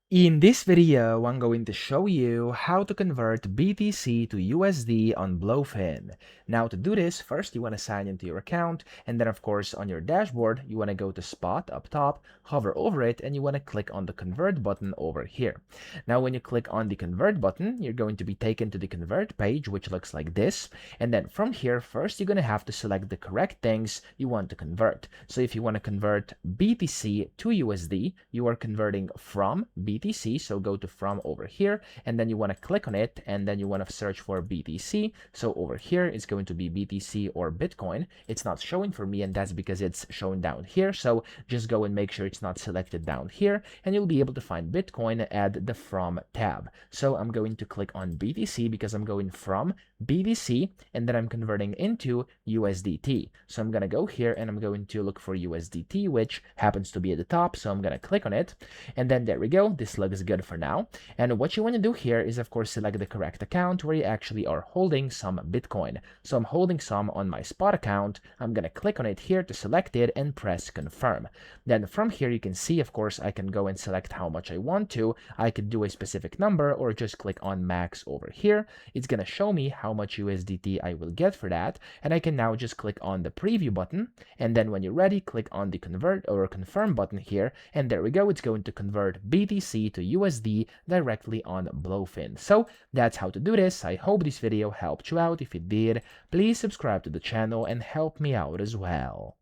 In this video, I'm going to show you how to convert BTC to USD on BloFin. Now to do this, first you want to sign into your account, and then of course on your dashboard, you want to go to Spot up top, hover over it, and you want to click on the Convert button over here. Now when you click on the Convert button, you're going to be taken to the Convert page, which looks like this. And then from here, first you're going to have to select the correct things you want to convert. So if you want to convert BTC to USD, you are converting from BTC, so go to from over here, and then you want to click on it, and then you want to search for BTC. So over here it's going to be BTC or Bitcoin. It's not showing for me, and that's because it's shown down here. So just go and make sure it's not selected down here, and you'll be able to find Bitcoin at the From tab. So I'm going to click on BTC because I'm going from BTC, and then I'm converting into USDT. So I'm going to go here and I'm going to look for USDT, which happens to be at the top. So I'm going to click on it, and then there we go. This looks good for now. And what you want to do here is, of course, select the correct account where you actually are holding some Bitcoin. So I'm holding some on my spot account. I'm going to click on it here to select it and press confirm. Then from here, you can see, of course, I can go and select how much I want to. I could do a specific number or just click on max over here. It's going to show me how much USDT I will get for that. And I can now just click on the preview button. And then when you're ready, click on the convert or confirm button here. And there we go. It's going to convert BTC to USD directly on BloFin. So that's how to do this. I hope this video helped you out. If it did, please subscribe to the channel and help me out as well.